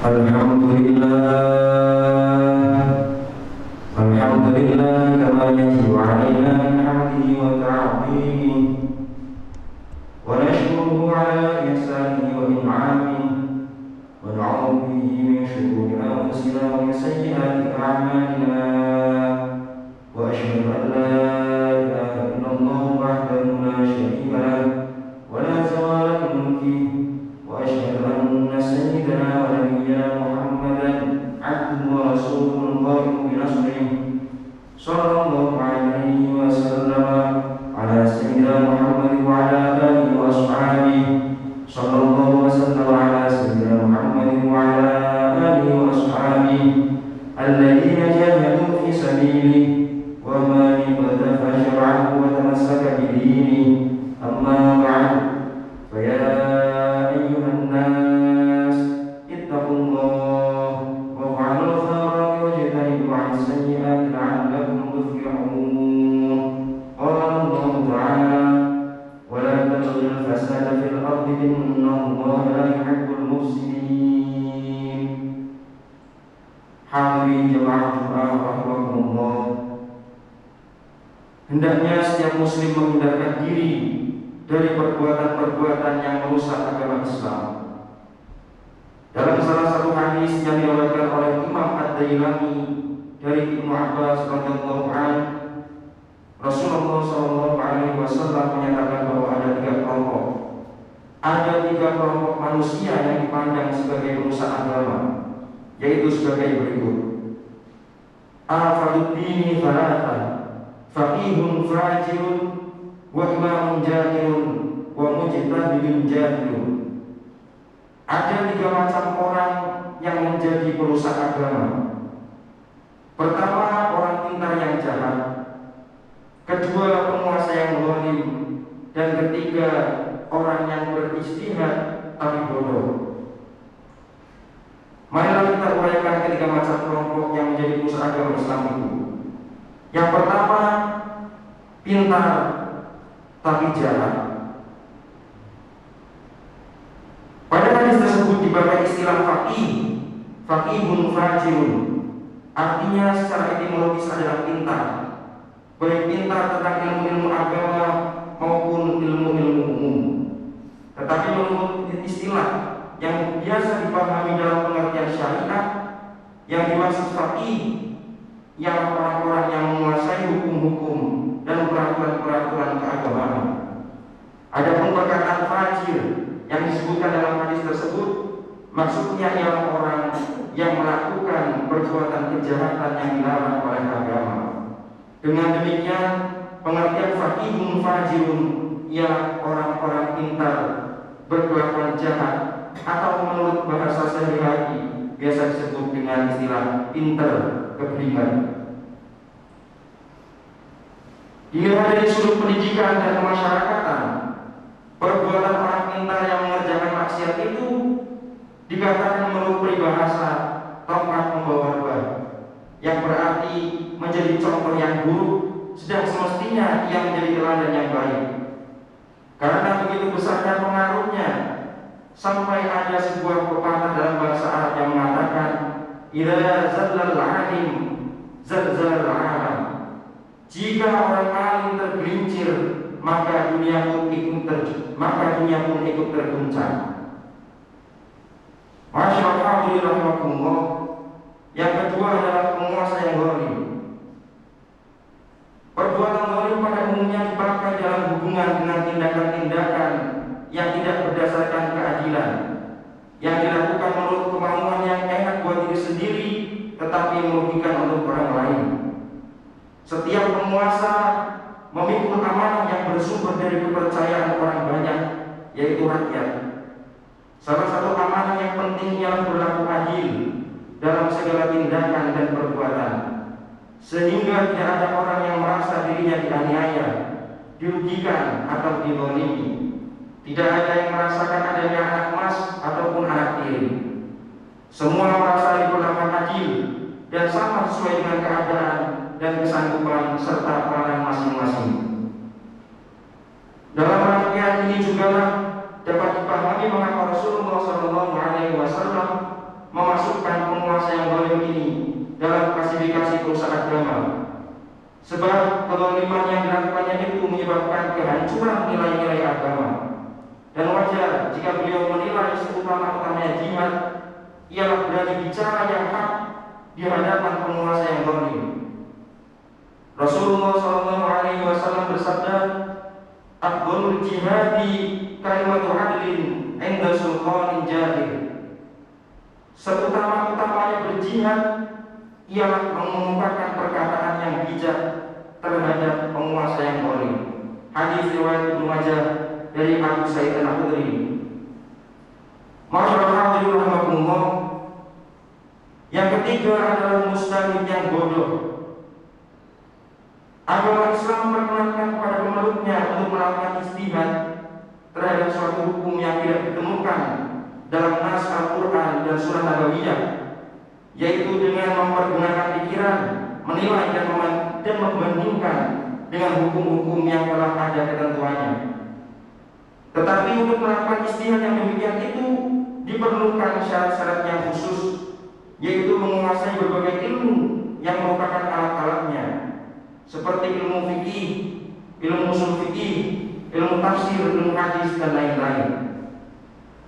Alhamdulillah kama yajibu alaina min hamdihi wa ta'zimihi wa nashkuruhu ala ihsanihi wa in'amihi wa na'udzu bihi min shururi anfusina wa min sayyiati a'malina wa asyhadu an la ilaha illallah wahdahu la syarika lahu wa la zawala li mulkihi wa asyhadu anna sayyidana wa nabiyyana Muhammadan abduhu wa rasuluhu al-qaimu bi nasrihi sallallahu alaihi wa sallam ala sayyidina Muhammad wa ala alihi wa ashabihi sallallahu wa sallam ala sayyidina Muhammad wa ala alihi wa ashabihi alladhina jahadu fi sabilihi wa man ittaba'a syar'ahu wa tamassaka bi dinihi amma ba'd fa ya ayyuhan nas ittaqullaha wa fa'alul khairat wajtanibu 'anil sayyi'ati la'allakum tuflihun. Qala Allah ta'ala wa la tabghil fasada fil ardi innallaha la yuhibbul mufsidin. Hadirin jemaah Jumat rahimakumullah, hendaknya setiap muslim menghindarkan diri dari perbuatan-perbuatan yang merusak agama Islam. Dalam salah satu hadis yang diriwayatkan oleh Imam Ad-Dailami dari Ibnu Abbas radhiyallahu anhu, Rasulullah sallallahu alaihi wasallam menyatakan bahwa ada tiga kelompok manusia yang dipandang sebagai perusak agama, yaitu sebagai berikut. Al-Faduddini Falathan, Faqihun Fajirun, wa Imamun Jahilun, wa Mujtahidun Jahilun. Ada tiga macam orang yang menjadi perusak agama. Pertama, orang pintar yang jahat. Kedua, penguasa yang zalim. Dan ketiga, orang yang beristihad tapi bodoh. Marilah kita uraikan ketiga macam kelompok yang menjadi perusak agama Islam itu. Yang pertama, pintar tapi jahat. Pada hadis tersebut dipakai istilah faqihun fajirun. Artinya secara etimologis adalah pintar, baik pintar tentang ilmu-ilmu agama maupun ilmu-ilmu umum. Tetapi menurut istilah yang biasa dipahami dalam pengertian syariat, yang dimaksud faqih yang orang-orang yang menguasai hukum-hukum dan peraturan-peraturan keagamaan. Adapun perkataan fajir yang disebutkan dalam hadis tersebut, maksudnya ialah orang yang melakukan perbuatan kejahatan yang dilarang oleh agama. Dengan demikian, pengertian faqihun fajirun ialah orang-orang pintar berkelakuan jahat, atau menurut bahasa sehari-hari biasa disebut dengan istilah pintar kebelikan. Dilihat dari sudut pendidikan dan kemasyarakatan, perbuatan orang pintar yang mengerjakan maksiat itu dikatakan menurut peribahasa tongkat membawa bal, yang berarti menjadi contoh yang buruk, sedang semestinya ia menjadi teladan yang baik. Karena begitu besarnya pengaruhnya, sampai ada sebuah pepatah dalam bahasa Arab yang mengatakan, idza zallal alim zalzalal alam. Jika orang alim tergelincir, maka dunia pun ikut terguncang. Masyaallah, alhamdulillah. Yang kedua adalah penguasa yang zalim. Perbuatan zalim pada umumnya dipakai dalam hubungan dengan tindakan-tindakan yang tidak berdasarkan keadilan, yang dilakukan menurut kemauan yang enak buat diri sendiri, tetapi merugikan untuk orang lain. Setiap penguasa memikul amanah yang bersumber dari kepercayaan orang banyak, yaitu rakyat. Salah satu amanah yang penting ialah berlaku adil dalam segala tindakan dan perbuatan, sehingga tidak ada orang yang merasa dirinya dianiaya, dirugikan atau dizalimi. Tidak ada yang merasakan adanya anak emas ataupun anak tiri. Semua merasa diperlakukan adil dan sama sesuai dengan keadaan dan kesanggupan serta peranan masing-masing. Dalam rangkaian ini juga dapat dipahami mengapa Rasulullah SAW memasukkan penguasa yang zalim ini dalam klasifikasi perusak agama, sebab kezaliman yang dilakukannya itu menyebabkan kehancuran nilai-nilai agama. Dan wajar jika beliau menilai seutama-utamanya jihad ialah berani bicara yang hak di hadapan penguasa yang zalim. Rasulullah SAW bersabda, "Afdhalul jihadi kalimatu adlin 'inda sultanin jahil." Seutama-utamanya berjihad ialah mengungkapkan perkataan yang bijak terhadap penguasa yang zalim. Hadis riwayat Ibnu Majah dari Abu Sa'id Al-Khudri. Masyaallah hadirin rahimakumullah. Yang ketiga adalah mustahid yang bodoh. Agama Islam memperkenankan kepada pemeluknya untuk melakukan ijtihad terhadap suatu hukum yang tidak ditemukan dalam nas Al-Quran dan Sunnah Nabawiyah, yaitu dengan mempergunakan pikiran, menilai dan membandingkan dengan hukum-hukum yang telah ada ketentuannya. Tetapi untuk melakukan ijtihad yang demikian itu diperlukan syarat-syarat yang khusus, yaitu menguasai berbagai ilmu yang merupakan alat-alatnya, seperti ilmu fikih, ilmu usul fikih, ilmu tafsir, ilmu hadis, dan lain-lain.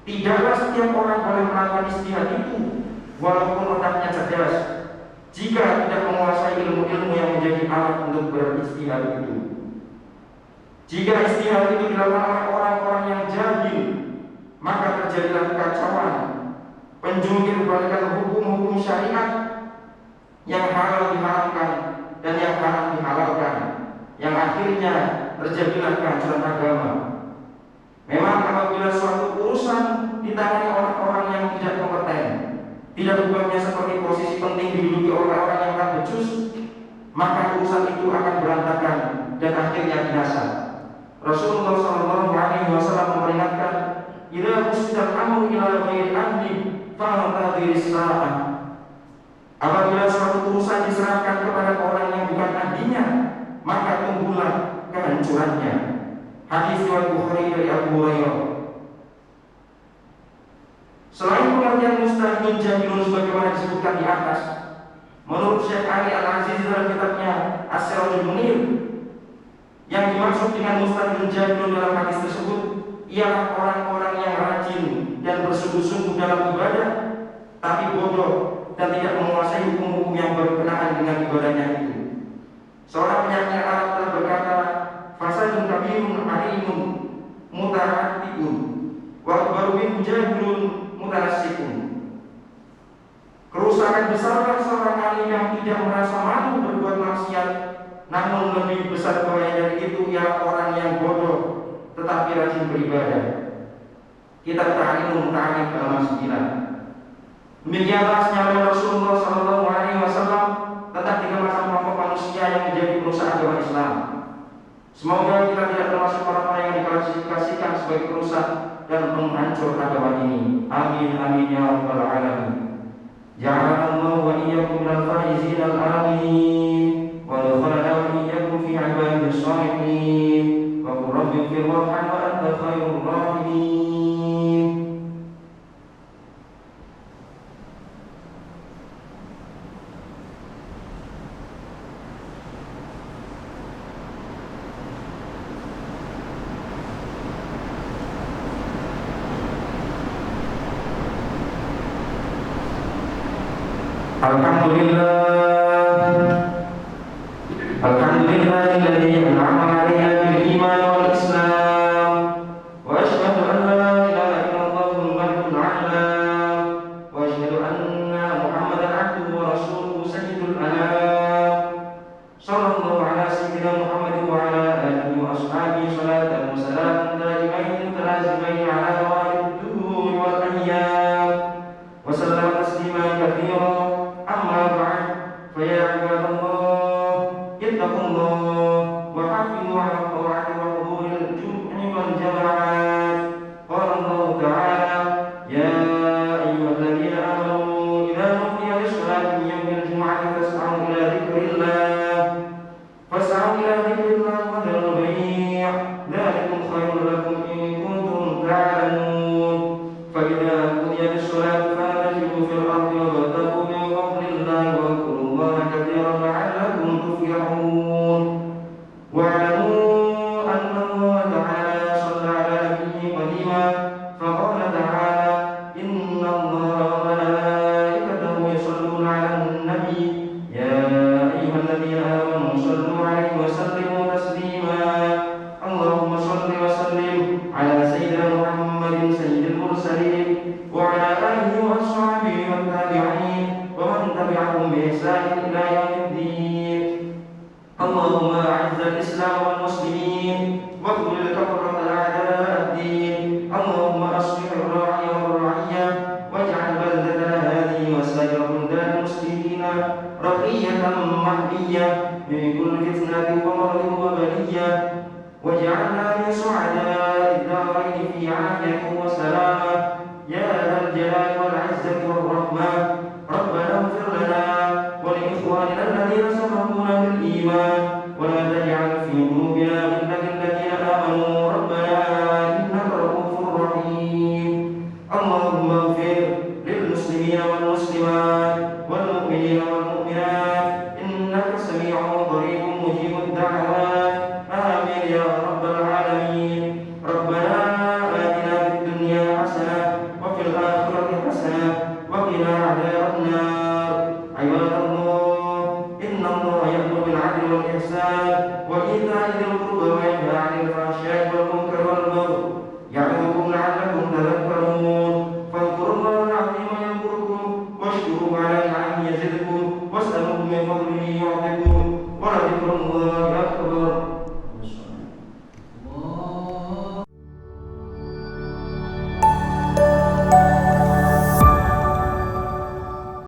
Tidaklah setiap orang boleh melakukan ijtihad itu walaupun otaknya cerdas, jika tidak menguasai ilmu-ilmu yang menjadi alat untuk berijtihad itu. Jika ijtihad itu dilakukan oleh orang-orang yang jahil, maka terjadilah kekacauan, penjungkir balikan hukum-hukum syariat yang halal diharamkan dan yang haram dihalalkan, yang akhirnya terjadilah kehancuran agama. Memang apabila suatu urusan ditangani orang-orang yang tidak kompeten, tidak berubahnya seperti posisi penting diduduki oleh orang yang tak becus, maka urusan itu akan berantakan dan akhirnya binasa. Rasulullah SAW memperingatkan, "Idza usnidal amru ila ghairi ahli fantadhiris sa'ah." Apabila suatu urusan diserahkan kepada orang yang bukan ahlinya, maka tunggulah kehancurannya. Hadis riwayat Bukhari dari Abu Hurairah. Selain pengertian mustahidun jahilun sebagaimana disebutkan di atas, menurut Syekh Ali Al-Aziz dalam kitabnya As-Sirajul Munir, yang dimaksud dengan mustahidun jahilun dalam hadis tersebut ialah orang-orang yang rajin dan bersungguh-sungguh dalam ibadah, tapi bodoh dan tidak menguasai hukum-hukum yang berkenaan dengan ibadahnya itu. Seorang penyair Arab telah berkata, "Fasadun kabirun alimun mutarattibun wa akbarun jahilun mutanassikun." Kerusakan besarlah seorang alim yang tidak merasa malu berbuat maksiat, namun lebih besar bahaya dari itu ialah orang yang bodoh tetapi rajin beribadah. Kitab Ta'limul Muta'allim halaman 9. Demikianlah senyawa Rasulullah SAW tentang 3 macam kelompok manusia yang menjadi perusak agama Islam. Semoga kita tidak termasuk orang-orang yang diklasifikasikan sebagai perusak dan penghancur agama ini. Amin amin ya rabbal alamin. Ja'alallahu wa iyyakum minal faizin al-amin wa dakhalana wa iyyakum fi ibadis shalihin wa qur rabbi ighfir warham wa anta khairur rahimin. Alhamdulillahilladzi an'ama 'alaina bil iman wal islam wa asyhadu an la ilaha illallahul malikul a'la wa asyhadu anna Muhammadan 'abduhu wa rasuluhu sayyidul anam sallallahu ala sayyidina Muhammadin wa ala alihi wa ashabihi salatan wa salaman daimain mutalazimain ala walid duhur wal ayyam wa sallama tasliman katsiran. Amma ba'd, fa واخذل كفرة أعداء الدين. اللهم أصلح الراعي والرعية، واجعل بلدتنا هذه وسائر بلدان المسلمين رقية محمية من كل فتنة ومرض وبلية، واجعلنا من سعداء الدارين في عافية وسلامة